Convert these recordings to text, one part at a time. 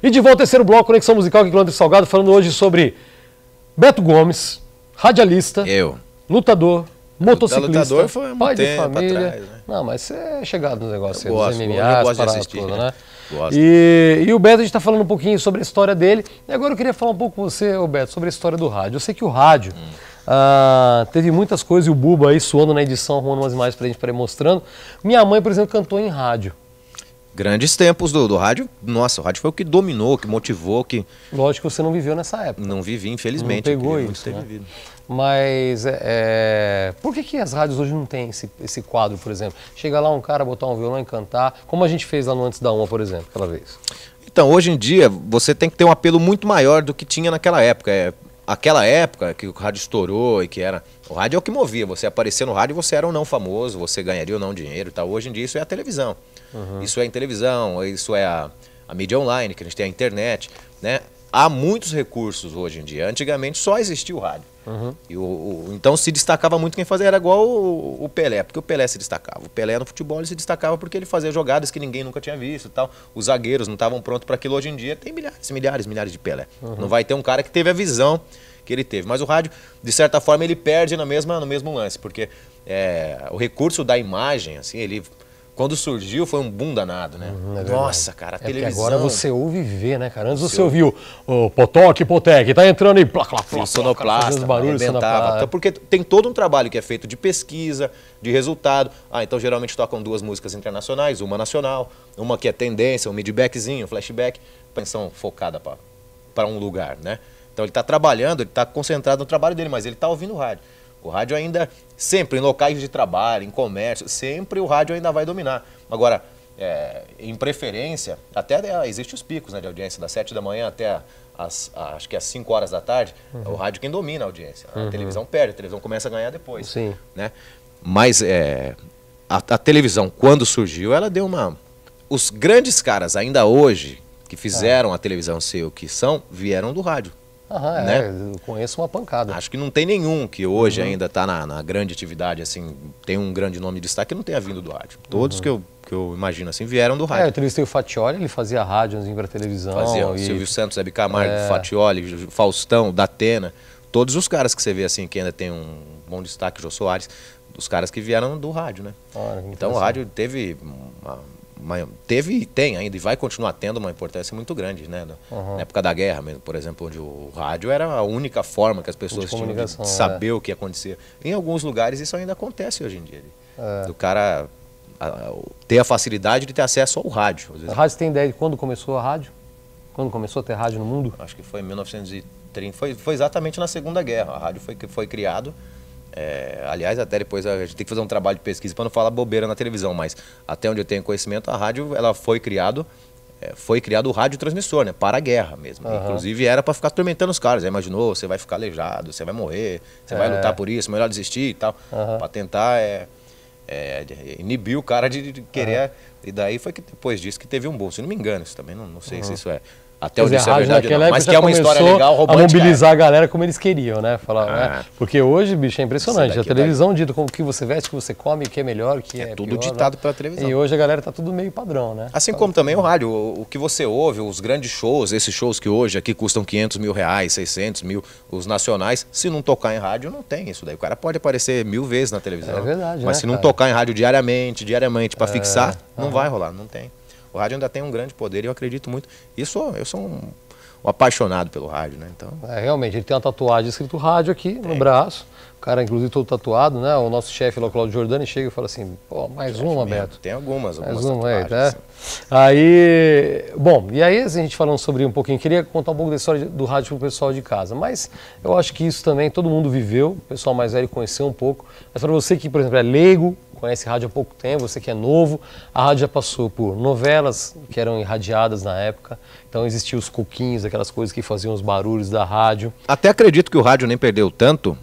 E de volta ao terceiro bloco, Conexão Musical, aqui com o André Salgado, falando hoje sobre Beto Gomes, radialista, lutador, motociclista, lutador foi pai de família. Atrás, né? Não, mas você é chegado no negócio, eu dos MMA, gosto de assistir, tudo, né? Gosto. E o Beto, a gente está falando um pouquinho sobre a história dele. E agora eu queria falar um pouco com você, Beto, sobre a história do rádio. Eu sei que o rádio teve muitas coisas, e o Buba aí suando na edição, arrumando umas imagens pra gente, para ir mostrando. Minha mãe, por exemplo, cantou em rádio. Grandes tempos do rádio. Nossa, o rádio foi o que dominou, que motivou, que... Lógico que você não viveu nessa época. Não vivi, infelizmente. Não pegou isso, né? Vivido. Mas por que as rádios hoje não têm esse quadro, por exemplo? Chega lá um cara, botar um violão e cantar, como a gente fez lá no Antes da Uma, por exemplo, aquela vez. Então, hoje em dia, você tem que ter um apelo muito maior do que tinha naquela época. Aquela época que o rádio estourou e que era... O rádio é o que movia. Você aparecer no rádio, você era ou não famoso, você ganharia ou não dinheiro e tal. Hoje em dia, isso é a televisão. Isso é em televisão, isso é a mídia online, que a gente tem a internet, né? Há muitos recursos hoje em dia. Antigamente só existia o rádio. Então se destacava muito quem fazia, era igual o Pelé, porque o Pelé se destacava. O Pelé no futebol ele se destacava porque ele fazia jogadas que ninguém nunca tinha visto e tal. Os zagueiros não estavam prontos para aquilo. Hoje em dia tem milhares de Pelé. Não vai ter um cara que teve a visão que ele teve. Mas o rádio, de certa forma, ele perde no mesmo lance, porque o recurso da imagem, assim, ele... Quando surgiu, foi um boom danado, né? Nossa, cara, a televisão... Agora você ouve e vê, né, cara? Antes você ouviu o Potoque, Potec, tá entrando e plá, sonoplasta, arrebentava. Então, porque tem todo um trabalho que é feito de pesquisa, de resultado. Então geralmente tocam duas músicas internacionais, uma nacional, uma que é tendência, um midbackzinho, um flashback, atenção focada para um lugar, né? Então ele está trabalhando, ele está concentrado no trabalho dele, mas ele está ouvindo o rádio. O rádio ainda, sempre em locais de trabalho, em comércio, sempre o rádio ainda vai dominar. Agora, em preferência, até existem os picos, né, de audiência, das 7 da manhã até acho que às 5 horas da tarde, é o rádio quem domina a audiência. A televisão perde, a televisão começa a ganhar depois. Sim. Né? Mas a televisão, quando surgiu, ela deu uma... Os grandes caras, ainda hoje, que fizeram a televisão ser o que são, vieram do rádio. Né? Eu conheço uma pancada. Acho que não tem nenhum que hoje ainda está na grande atividade, assim, tem um grande nome de destaque que não tenha vindo do rádio. Todos que eu imagino assim vieram do rádio. Eu entrevistei o Fatioli, ele fazia rádio para televisão. Fazia o Silvio Santos, Hebe Camargo, Fatioli, Faustão, Datena, todos os caras que você vê assim que ainda tem um bom destaque, Jô Soares, dos caras que vieram do rádio, né? Então o rádio teve e tem ainda, e vai continuar tendo uma importância muito grande, né? Na época da guerra mesmo, por exemplo, onde o rádio era a única forma que as pessoas tinham de saber o que acontecia. Em alguns lugares isso ainda acontece hoje em dia. Do cara ter a facilidade de ter acesso ao rádio. Às vezes. A rádio tem ideia de quando começou a rádio? Quando começou a ter rádio no mundo? Acho que foi em 1930, foi exatamente na Segunda Guerra. A rádio foi criado. Aliás, até depois a gente tem que fazer um trabalho de pesquisa para não falar bobeira na televisão, mas até onde eu tenho conhecimento, a rádio ela foi criado o radiotransmissor, né, para a guerra mesmo. Inclusive era para ficar atormentando os caras. Imaginou, você vai ficar aleijado, você vai morrer, você vai lutar por isso, melhor desistir e tal, para tentar inibir o cara de querer. E daí foi que depois disso que teve um boom, se não me engano, isso também não sei se isso até onde isso é verdade não, mas que é uma história legal, romântica. A mobilizar a galera como eles queriam, né? Falar, porque hoje, bicho, é impressionante. A televisão dita como o que você veste, o que você come, o que é melhor, o que é tudo pior, ditado né? pela televisão. E hoje a galera tá tudo meio padrão, né? Assim como também o rádio, o que você ouve, os grandes shows, esses shows que hoje aqui custam 500 mil reais, 600 mil, os nacionais, se não tocar em rádio, não tem isso daí. O cara pode aparecer 1000 vezes na televisão. É verdade, mas se não tocar em rádio diariamente para fixar, não vai rolar, não tem. O rádio ainda tem um grande poder e eu acredito muito. Eu sou um apaixonado pelo rádio, né? Então... realmente, ele tem uma tatuagem escrito rádio aqui no braço. O cara, inclusive, todo tatuado, né? O nosso chefe lá, o Claudio Giordani, chega e fala assim, pô, mais uma, Beto. Tem algumas tatuagens. Tá? Bom, e aí a gente falando sobre um pouquinho, queria contar um pouco da história do rádio pro pessoal de casa, mas eu acho que isso também todo mundo viveu, o pessoal mais velho conheceu um pouco, mas para você que, por exemplo, é leigo, conhece rádio há pouco tempo, você que é novo, a rádio já passou por novelas que eram irradiadas na época, então existiam os coquinhos, aquelas coisas que faziam os barulhos da rádio. Até acredito que o rádio nem perdeu tanto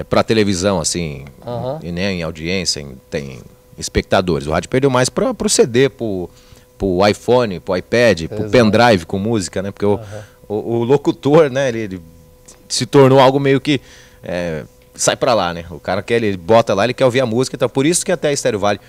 para televisão, assim, e nem em audiência, tem espectadores. O rádio perdeu mais para o CD, pro iPhone, pro iPad, pro pendrive com música, né? Porque o locutor, né, ele se tornou algo meio que... sai pra lá, né? O cara ele bota lá, ele quer ouvir a música, então por isso que até a Estéreo Vale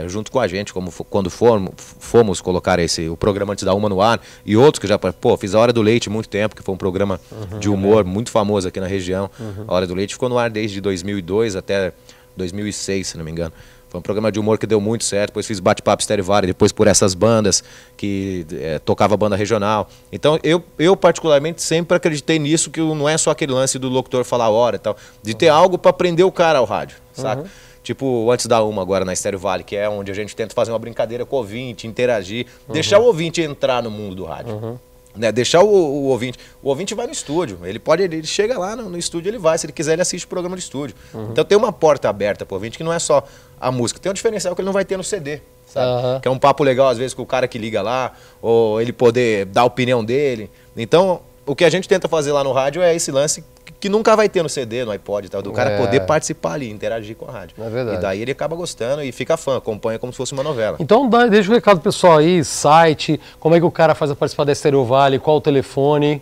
junto com a gente, quando fomos colocar o programa Antes da Uma no ar, e outros que já, fiz a Hora do Leite muito tempo, que foi um programa de humor muito famoso aqui na região. A Hora do Leite ficou no ar desde 2002 até 2006, se não me engano. Foi um programa de humor que deu muito certo. Depois fiz Bate-Papo Estéreo Vale, depois por essas bandas que tocava banda regional. Então eu particularmente sempre acreditei nisso, que não é só aquele lance do locutor falar a hora e tal, de ter algo para prender o cara ao rádio, saca? Tipo, Antes da Uma agora na Estéreo Vale, que é onde a gente tenta fazer uma brincadeira com o ouvinte, interagir, deixar o ouvinte entrar no mundo do rádio. Né? Deixar o ouvinte vai no estúdio, ele chega lá no estúdio, ele vai, se ele quiser ele assiste o programa de estúdio. Então tem uma porta aberta pro ouvinte que não é só a música, tem um diferencial que ele não vai ter no CD, sabe? Que é um papo legal às vezes com o cara que liga lá, ou ele poder dar a opinião dele. Então o que a gente tenta fazer lá no rádio é esse lance que nunca vai ter no CD, no iPod e tal, do cara poder participar ali, interagir com a rádio. É verdade. E daí ele acaba gostando e fica fã, acompanha como se fosse uma novela. Então deixa o recado pessoal aí, site, como é que o cara faz a participar da Estéreo Vale, qual o telefone?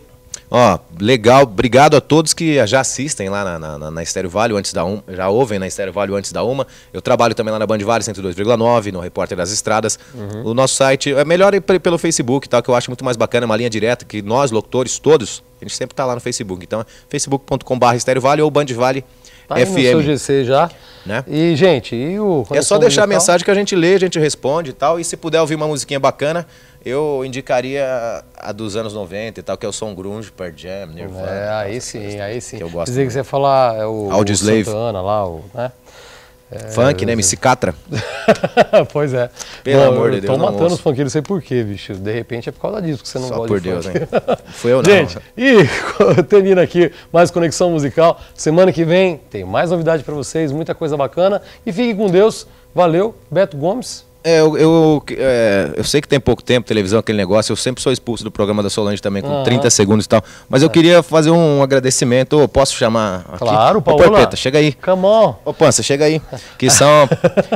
Ó, legal, obrigado a todos que já assistem lá na Estéreo Vale, Antes da Uma, já ouvem na Estéreo Vale Antes da Uma. Eu trabalho também lá na Band Vale 102,9, no Repórter das Estradas. O nosso site é melhor ir pelo Facebook, tá, que eu acho muito mais bacana, uma linha direta, que nós, locutores, todos, a gente sempre tá lá no Facebook. Então é facebook.com/Estéreo Vale ou Band Vale tá aí FM. No seu GC já. Né? E, gente, é só deixar a mensagem que a gente lê, a gente responde e tal. E se puder ouvir uma musiquinha bacana, eu indicaria a dos anos 90 e tal, que é o som grunge, Pearl Jam, Nirvana. Aí sim, aí sim. Que eu gosto. Dizer que você ia falar o Audioslave. Santana lá, né? Funk, né? MC Catra. Pois é. Pelo amor de Deus, tô não matando ouço. os funkeiros, não sei porquê, bicho. De repente é por causa disso que você não Só gosta por de Deus, funk. hein? Foi eu não. Gente, e termina aqui mais Conexão Musical. Semana que vem tem mais novidade para vocês, muita coisa bacana. E fiquem com Deus. Valeu, Beto Gomes. Eu sei que tem pouco tempo, televisão, aquele negócio. Eu sempre sou expulso do programa da Solange também, com 30 segundos e tal. Mas eu queria fazer um agradecimento. Eu posso chamar aqui? Claro, Paola. Ô, Porpeta, chega aí. Come on. Ô, Pança, chega aí. Que são...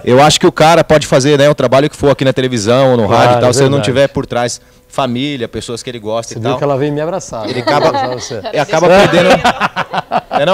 Eu acho que o cara pode fazer, né, o trabalho que for aqui na televisão ou no rádio e tal, se ele não tiver por trás família, pessoas que ele gosta Você e viu tal. que ela veio me abraçar. Ele né?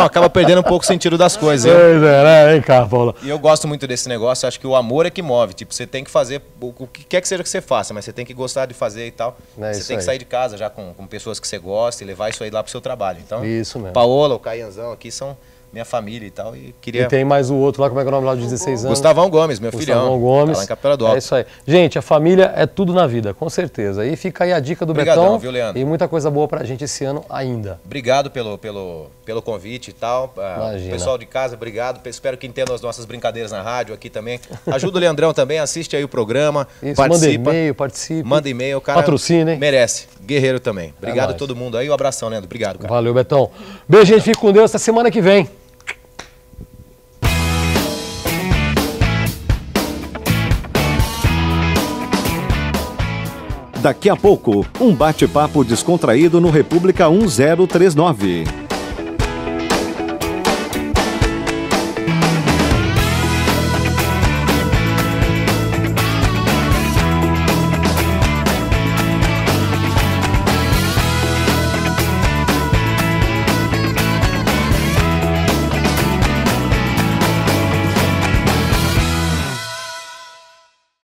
acaba perdendo um pouco o sentido das coisas. Pois é, né? Vem cá, Paula. E eu gosto muito desse negócio, acho que o amor é que move. Tipo, você tem que fazer o que quer que seja que você faça, mas você tem que gostar de fazer e tal. Você tem que sair de casa já com pessoas que você gosta e levar isso aí lá pro seu trabalho. Então, isso mesmo. Paola, o Caianzão aqui são minha família e tal. E tem mais o outro lá, como é que é o nome lá de 16 anos? Gustavão Gomes, meu filhão. Gustavão Gomes. Tá lá em Capela do Alto. É isso aí. Gente, a família é tudo na vida, com certeza. E fica aí a dica do Obrigadão, Betão. Viu, Leandro? E muita coisa boa pra gente esse ano ainda. Obrigado pelo convite e tal. Imagina. Pessoal de casa, obrigado. Espero que entendam as nossas brincadeiras na rádio aqui também. Ajuda o Leandrão também, assiste aí o programa. Isso, participa. manda e-mail, participe. Manda e-mail, cara. Patrocina, hein? Merece. Guerreiro também. Obrigado a nóis. todo mundo aí. Um abração, Leandro. Obrigado, cara. Valeu, Betão. Beijo, gente. Fique com Deus. Até semana que vem. Daqui a pouco, um bate-papo descontraído no República 1039.